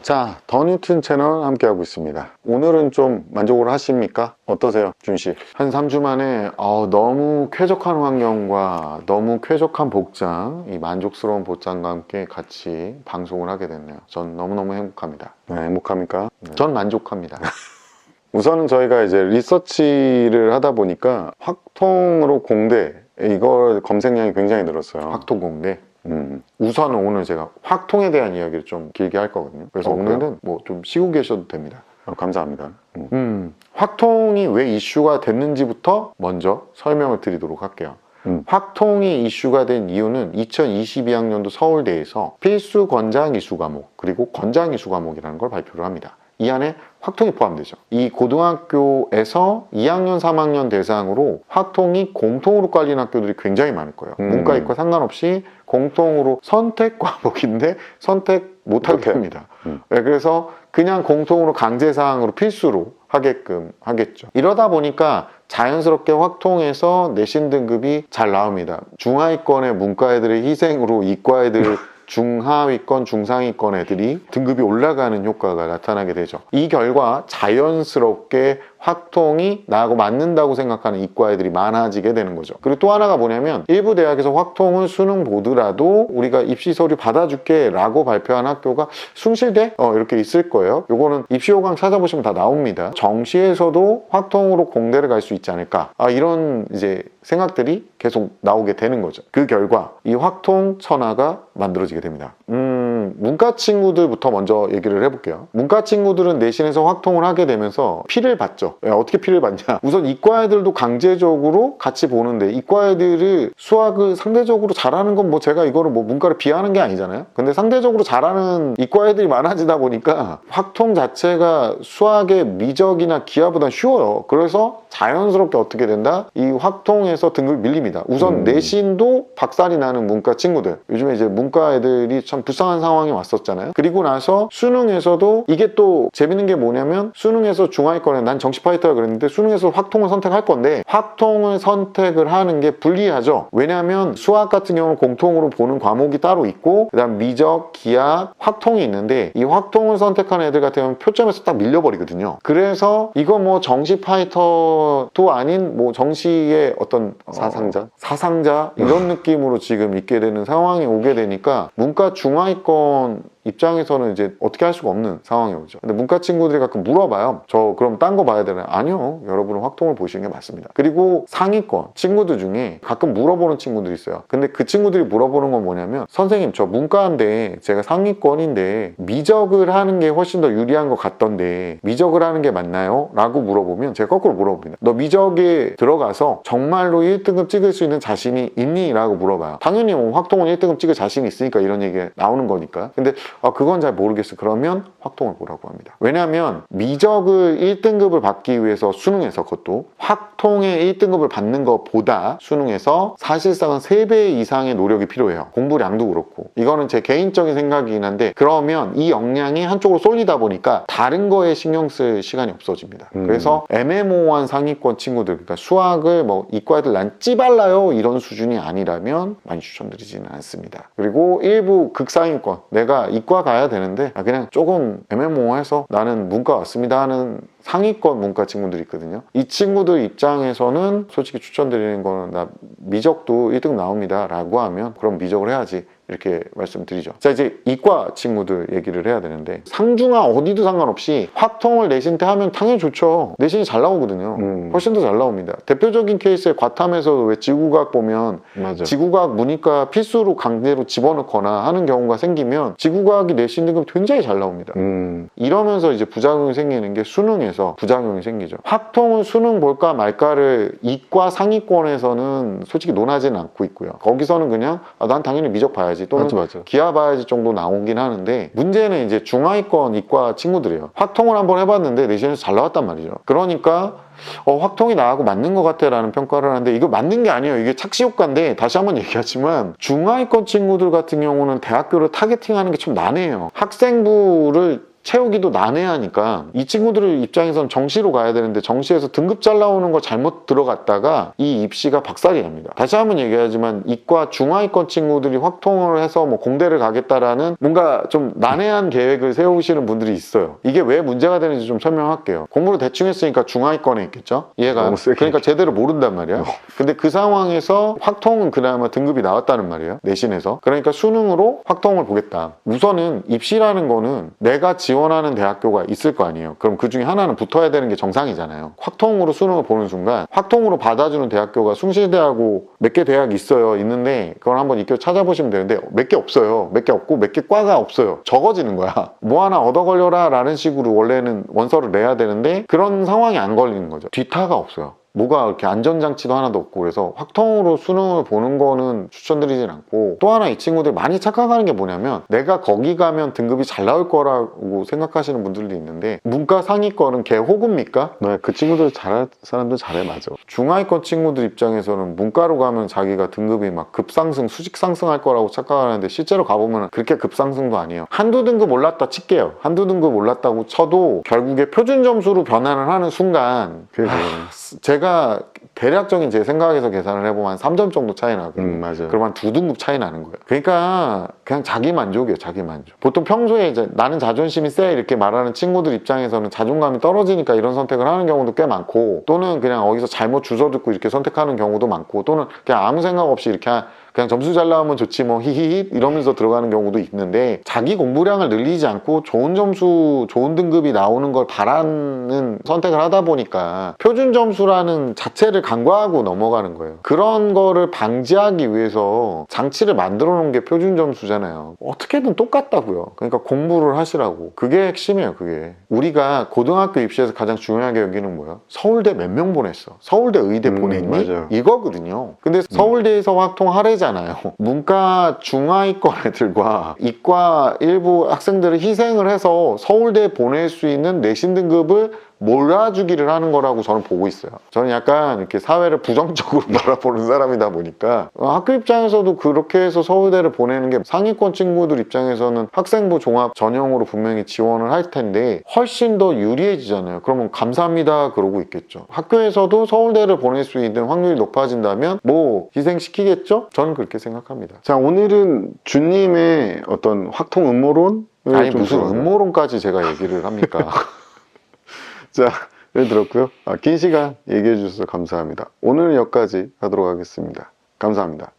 자, 더 뉴튼 채널 함께하고 있습니다. 오늘은 좀 만족을 하십니까? 어떠세요, 준씨? 한 3주 만에 너무 쾌적한 환경과 너무 쾌적한 복장, 이 만족스러운 복장과 함께 같이 방송을 하게 됐네요. 전 너무너무 행복합니다. 네, 행복합니까? 네. 전 만족합니다. 우선은 저희가 이제 리서치를 하다 보니까 확통으로 공대, 이걸 검색량이 굉장히 늘었어요. 확통 공대. 우선은 오늘 제가 확통에 대한 이야기를 좀 길게 할 거거든요. 그래서 오늘은 뭐 좀 쉬고 계셔도 됩니다. 감사합니다. 확통이 왜 이슈가 됐는지부터 먼저 설명을 드리도록 할게요. 확통이 이슈가 된 이유는 2022학년도 서울대에서 필수 권장 이수 과목 그리고 권장 이수 과목이라는 걸 발표를 합니다. 이 안에 확통이 포함되죠. 이 고등학교에서 2학년, 3학년 대상으로 확통이 공통으로 깔린 학교들이 굉장히 많을 거예요. 문과, 이과 상관없이 공통으로 선택 과목인데 선택 못하게 합니다. 네, 그래서 그냥 공통으로 강제사항으로 필수로 하게끔 하겠죠. 이러다 보니까 자연스럽게 확통에서 내신 등급이 잘 나옵니다. 중하위권의 문과 애들의 희생으로 이과 애들 중하위권, 중상위권 애들이 등급이 올라가는 효과가 나타나게 되죠. 이 결과 자연스럽게 확통이 나하고 맞는다고 생각하는 이과 애들이 많아지게 되는 거죠. 그리고 또 하나가 뭐냐면 일부 대학에서 확통을 수능 보더라도 우리가 입시 서류 받아줄게 라고 발표한 학교가 숭실대? 이렇게 있을 거예요. 요거는 입시 호강 찾아보시면 다 나옵니다. 정시에서도 확통으로 공대를 갈 수 있지 않을까, 이런 이제 생각들이 계속 나오게 되는 거죠. 그 결과 이 확통 천하가 만들어지게 됩니다. 문과 친구들부터 먼저 얘기를 해볼게요. 문과 친구들은 내신에서 확통을 하게 되면서 피를 받죠. 어떻게 피를 받냐? 우선 이과 애들도 강제적으로 같이 보는데, 이과 애들을 수학을 상대적으로 잘하는 건 뭐 제가 이거를 뭐 문과를 비하하는 게 아니잖아요. 근데 상대적으로 잘하는 이과 애들이 많아지다 보니까 확통 자체가 수학의 미적이나 기하보다 쉬워요. 그래서 자연스럽게 어떻게 된다? 이 확통에서 등급이 밀립니다. 우선 내신도 박살이 나는 문과 친구들, 요즘에 이제 문과 애들이 참 불쌍한 상황이 왔었잖아요. 그리고 나서 수능에서도 이게 또 재밌는 게 뭐냐면, 수능에서 중하위권에 난 정시 파이터라 그랬는데 수능에서 확통을 선택할 건데 확통을 선택을 하는 게 불리하죠. 왜냐하면 수학 같은 경우는 공통으로 보는 과목이 따로 있고, 그 다음 미적, 기하, 확통이 있는데 이 확통을 선택하는 애들 같은 경우는 표점에서 딱 밀려버리거든요. 그래서 이거 뭐 정시 파이터도 아닌 뭐 정시의 어떤 사상자 이런 느낌으로 지금 있게 되는 상황이 오게 되니까 문과 중하위권 입장에서는 이제 어떻게 할 수가 없는 상황이 오죠. 근데 문과 친구들이 가끔 물어봐요. 저 그럼 딴 거 봐야 되나요? 아니요. 여러분은 확통을 보시는 게 맞습니다. 그리고 상위권 친구들 중에 가끔 물어보는 친구들이 있어요. 근데 그 친구들이 물어보는 건 뭐냐면, 선생님 저 문과인데 제가 상위권인데 미적을 하는 게 훨씬 더 유리한 것 같던데 미적을 하는 게 맞나요? 라고 물어보면 제가 거꾸로 물어봅니다. 너 미적에 들어가서 정말로 1등급 찍을 수 있는 자신이 있니? 라고 물어봐요. 당연히 뭐 확통은 1등급 찍을 자신이 있으니까 이런 얘기가 나오는 거니까. 근데 그건 잘 모르겠어. 그러면 확통을 보라고 합니다. 왜냐하면 미적을 1등급을 받기 위해서 수능에서, 그것도 확통의 1등급을 받는 것보다 수능에서 사실상은 3배 이상의 노력이 필요해요. 공부량도 그렇고. 이거는 제 개인적인 생각이긴 한데, 그러면 이 역량이 한쪽으로 쏠리다 보니까 다른 거에 신경 쓸 시간이 없어집니다. 그래서 애매모호한 상위권 친구들, 그러니까 수학을 뭐 이과 애들 난 찌발라요 이런 수준이 아니라면 많이 추천드리지는 않습니다. 그리고 일부 극상위권, 내가 이과 가야 되는데 그냥 조금 애매모호해서 나는 문과 왔습니다 하는 상위권 문과 친구들이 있거든요. 이 친구들 입장에서는 솔직히 추천드리는 거는, 나 미적도 1등 나옵니다 라고 하면 그럼 미적을 해야지, 이렇게 말씀드리죠. 자, 이제 이과 친구들 얘기를 해야 되는데, 상중하 어디도 상관없이 확통을 내신 때 하면 당연히 좋죠. 내신이 잘 나오거든요. 훨씬 더 잘 나옵니다. 대표적인 케이스에 과탐에서 왜 지구과학 보면 맞아. 지구과학 문이과 필수로 강제로 집어넣거나 하는 경우가 생기면 지구과학이 내신 등급 굉장히 잘 나옵니다. 이러면서 이제 부작용이 생기는 게 수능에서 부작용이 생기죠. 확통을 수능 볼까 말까를 이과 상위권에서는 솔직히 논하지는 않고 있고요. 거기서는 그냥 난 당연히 미적 봐야지 또는 맞아. 기하 봐야지 정도 나오긴 하는데, 문제는 이제 중하위권 이과 친구들이에요. 확통을 한번 해봤는데 내신에서 잘 나왔단 말이죠. 그러니까 확통이 나하고 맞는 것 같아 라는 평가를 하는데, 이거 맞는 게 아니에요. 이게 착시 효과인데, 다시 한번 얘기하지만 중하위권 친구들 같은 경우는 대학교를 타겟팅하는 게 좀 난해해요. 학생부를 채우기도 난해하니까 이 친구들 입장에서는 정시로 가야 되는데 정시에서 등급 잘 나오는 거 잘못 들어갔다가 이 입시가 박살이 납니다. 다시 한번 얘기하지만 이과 중하위권 친구들이 확통을 해서 뭐 공대를 가겠다라는 뭔가 좀 난해한 계획을 세우시는 분들이 있어요. 이게 왜 문제가 되는지 좀 설명할게요. 공부를 대충 했으니까 중하위권에 있겠죠? 얘가 그러니까 제대로 모른단 말이야. 근데 그 상황에서 확통은 그나마 등급이 나왔다는 말이에요. 내신에서. 그러니까 수능으로 확통을 보겠다. 우선은 입시라는 거는 내가 지원하는 대학교가 있을 거 아니에요. 그럼 그 중에 하나는 붙어야 되는 게 정상이잖아요. 확통으로 수능을 보는 순간 확통으로 받아주는 대학교가 숭실대하고 몇 개 대학이 있어요. 있는데 그걸 한번 익혀 찾아보시면 되는데 몇 개 없어요. 몇 개 없고 몇 개 과가 없어요. 적어지는 거야. 뭐 하나 얻어 걸려라 라는 식으로 원래는 원서를 내야 되는데 그런 상황이 안 걸리는 거죠. 뒤타가 없어요. 뭐가 이렇게 안전장치도 하나도 없고 그래서 확통으로 수능을 보는 거는 추천드리진 않고 또 하나 이 친구들 많이 착각하는 게 뭐냐면 내가 거기 가면 등급이 잘 나올 거라고 생각하시는 분들도 있는데 문과 상위권은 개 호구입니까? 네, 그 친구들 잘할 사람들 잘해 맞아. 중하위권 친구들 입장에서는 문과로 가면 자기가 등급이 막 급상승, 수직 상승할 거라고 착각하는데 실제로 가보면 그렇게 급상승도 아니에요. 한두 등급 올랐다 칠게요. 한두 등급 올랐다고 쳐도 결국에 표준 점수로 변환을 하는 순간 제가 대략적인 제 생각에서 계산을 해보면 한 3점 정도 차이 나거든요. 맞아요. 그럼 한 2등급 차이 나는 거예요. 그러니까 그냥 자기 만족이에요. 자기 만족. 보통 평소에 이제 나는 자존심이 세 이렇게 말하는 친구들 입장에서는 자존감이 떨어지니까 이런 선택을 하는 경우도 꽤 많고 또는 그냥 어디서 잘못 주워듣고 이렇게 선택하는 경우도 많고 또는 그냥 아무 생각 없이 이렇게 그냥 점수 잘 나오면 좋지 뭐 히히히 이러면서 들어가는 경우도 있는데 자기 공부량을 늘리지 않고 좋은 점수 좋은 등급이 나오는 걸 바라는 선택을 하다 보니까 표준 점수라는 자체를 간과하고 넘어가는 거예요. 그런 거를 방지하기 위해서 장치를 만들어 놓은 게 표준 점수잖아요. 어떻게든 똑같다고요. 그러니까 공부를 하시라고. 그게 핵심이에요. 그게 우리가 고등학교 입시에서 가장 중요하게 여기는 뭐야? 서울대 몇 명 보냈어? 서울대 의대 보냈니? 맞아요. 이거거든요. 근데 서울대에서 확통하래잖아요. 문과 중하위권 애들과 이과 일부 학생들을 희생을 해서 서울대에 보낼 수 있는 내신 등급을 몰아주기를 하는 거라고 저는 보고 있어요. 저는 약간 이렇게 사회를 부정적으로 바라보는 사람이다 보니까 학교 입장에서도 그렇게 해서 서울대를 보내는 게 상위권 친구들 입장에서는 학생부 종합 전형으로 분명히 지원을 할 텐데 훨씬 더 유리해지잖아요. 그러면 감사합니다 그러고 있겠죠. 학교에서도 서울대를 보낼 수 있는 확률이 높아진다면 뭐 희생시키겠죠? 저는 그렇게 생각합니다. 자, 오늘은 준님의 어떤 확통 음모론? 아니 무슨 음모론까지 제가 얘기를 합니까? 자, 네, 들었고요. 긴 시간 얘기해 주셔서 감사합니다. 오늘은 여기까지 하도록 하겠습니다. 감사합니다.